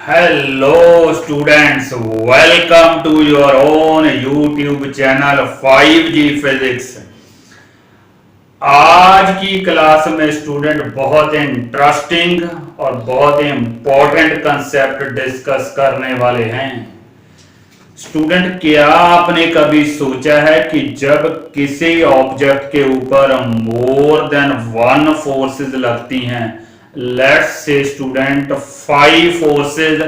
Hello students, welcome to your own YouTube channel 5G Physics। आज की class में student बहुत इंटरेस्टिंग और बहुत ही इम्पोर्टेंट कंसेप्ट डिस्कस करने वाले हैं। स्टूडेंट, क्या आपने कभी सोचा है कि जब किसी ऑब्जेक्ट के ऊपर मोर देन वन फोर्सेस लगती हैं, let's say student 5 forces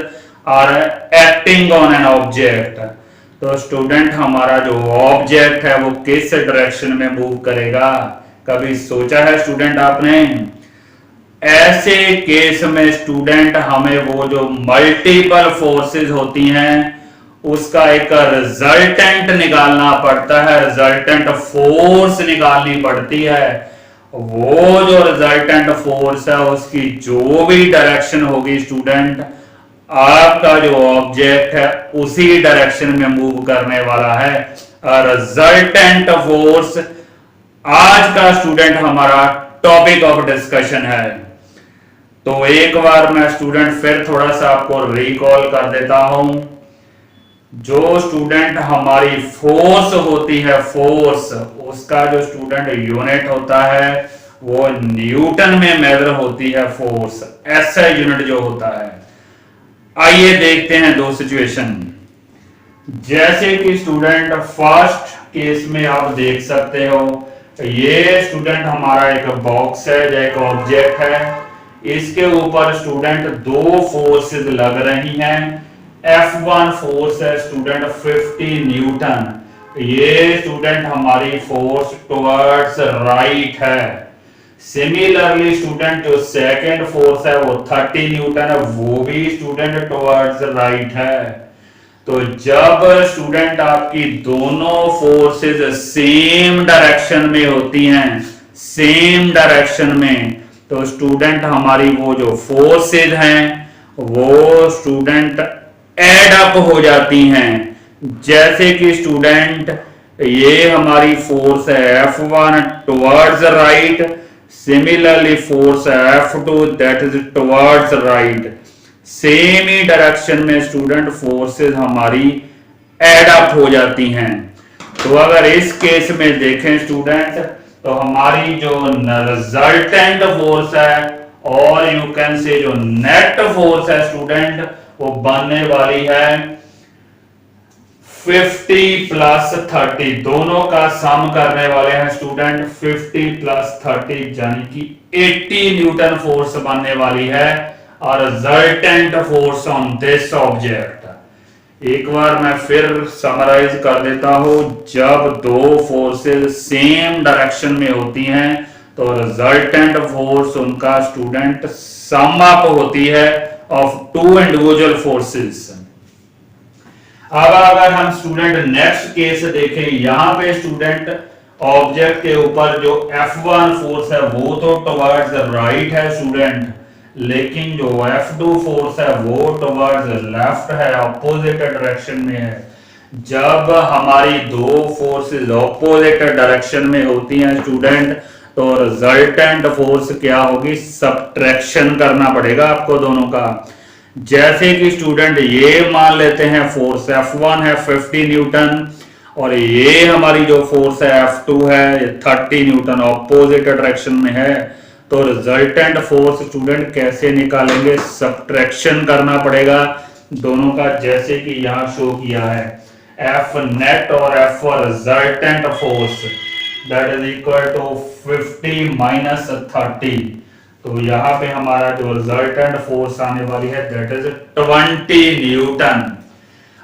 are acting on an object, तो स्टूडेंट हमारा जो ऑब्जेक्ट है वो किस डायरेक्शन में मूव करेगा? कभी सोचा है स्टूडेंट आपने? ऐसे केस में स्टूडेंट हमें वो जो मल्टीपल फोर्सेस होती हैं उसका एक रिजल्टेंट निकालना पड़ता है, रिजल्टेंट फोर्स निकालनी पड़ती है। वो जो रिजल्टेंट फोर्स है उसकी जो भी डायरेक्शन होगी स्टूडेंट, आपका जो ऑब्जेक्ट है उसी डायरेक्शन में मूव करने वाला है। रिजल्टेंट फोर्स आज का स्टूडेंट हमारा टॉपिक ऑफ डिस्कशन है। तो एक बार मैं स्टूडेंट फिर थोड़ा सा आपको रिकॉल कर देता हूं। जो स्टूडेंट हमारी फोर्स होती है, फोर्स उसका जो स्टूडेंट यूनिट होता है वो न्यूटन में मेजर होती है। फोर्स ऐसा यूनिट जो होता है। आइए देखते हैं दो सिचुएशन। जैसे कि स्टूडेंट फर्स्ट केस में आप देख सकते हो, ये स्टूडेंट हमारा एक बॉक्स है जो एक ऑब्जेक्ट है, इसके ऊपर स्टूडेंट दो फोर्सेस लग रही हैं। F1 फोर्स है स्टूडेंट 50 न्यूटन, ये स्टूडेंट हमारी फोर्स टुवर्ड्स राइट है। सिमिलरली स्टूडेंट जो सेकंड फोर्स है वो 30 न्यूटन है, वो भी स्टूडेंट टुवर्ड्स राइट है। तो जब स्टूडेंट आपकी दोनों फोर्सेस सेम डायरेक्शन में होती हैं, सेम डायरेक्शन में, तो स्टूडेंट हमारी वो जो फोर्सेस हैं वो स्टूडेंट एड अप हो जाती हैं। जैसे कि स्टूडेंट ये हमारी फोर्स है F1 towards right, similarly force है F2 that is towards right. Same he direction में स्टूडेंट फोर्सेस हमारी एड अप हो जाती हैं। तो अगर इस केस में देखें स्टूडेंट, तो हमारी जो रिजल्टेंट फोर्स है और यू कैन से जो नेट फोर्स है स्टूडेंट वो बनने वाली है 50 प्लस 30, दोनों का सम करने वाले हैं स्टूडेंट 50 प्लस 30 यानी कि 80 न्यूटन फोर्स बनने वाली है और resultant force on this object. एक बार मैं फिर समराइज कर देता हूं। जब दो फोर्सेस सेम डायरेक्शन में होती हैं तो रिजल्टेंट फोर्स उनका स्टूडेंट सम अप होती है of two individual forces। अब अगर हम स्टूडेंट नेक्स्ट केस देखें, यहां पे स्टूडेंट ऑब्जेक्ट के ऊपर जो F1 फोर्स है वो तो टुवर्ड्स राइट है स्टूडेंट, लेकिन जो F2 फोर्स है वो टुवर्ड्स लेफ्ट है, ऑपोजिट डायरेक्शन में है। जब हमारी दो फोर्सेस ऑपोजिट डायरेक्शन में होती हैं स्टूडेंट, तो रिजल्टेंट फोर्स क्या होगी? सब्ट्रैक्शन करना पड़ेगा आपको दोनों का। जैसे कि स्टूडेंट ये मान लेते हैं फोर्स F1 है 50 न्यूटन और ये हमारी जो फोर्स है F2 है 30 न्यूटन, ऑपोजिट डायरेक्शन में है। तो रिजल्टेंट फोर्स स्टूडेंट कैसे निकालेंगे? सब्ट्रैक्शन करना पड़ेगा दोनों का, जैसे कि यहां शो किया है F नेट और F resultant force that is equal to 50 minus 30। तो यहाँ पे हमारा जो रिजल्टेंट फोर्स आने वाली है that is 20 Newton.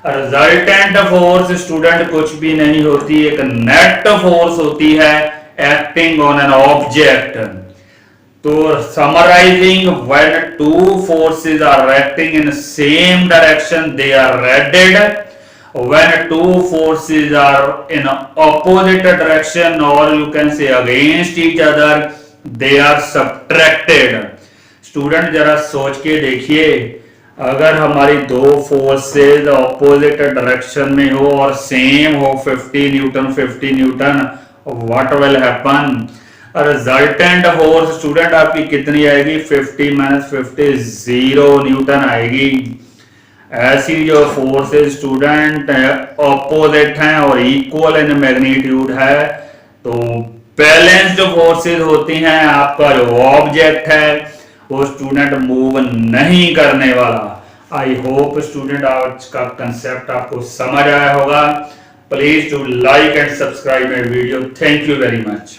Resultant force student कुछ भी नहीं होती, एक नेट फोर्स होती है एक्टिंग ऑन एन ऑब्जेक्ट। तो summarising, when two forces are acting in same direction they are added, when two forces are in opposite direction or you can say against each other they are subtracted। Student जरा सोच के देखिए, अगर हमारी दो forces opposite direction में हो और सेम हो 50 Newton, what will happen? Resultant force student आपकी कितनी आएगी? 50 माइनस 50 0 न्यूटन आएगी। ऐसी जो फोर्सेस स्टूडेंट ऑपोजिट हैं और इक्वल इन मैग्नीट्यूड है, तो बैलेंस जो फोर्सेस होती हैं, आपका जो ऑब्जेक्ट है वो स्टूडेंट मूव नहीं करने वाला। आई होप स्टूडेंट आज का कंसेप्ट आपको समझ आया होगा। Please to like and subscribe my video. Thank you very much.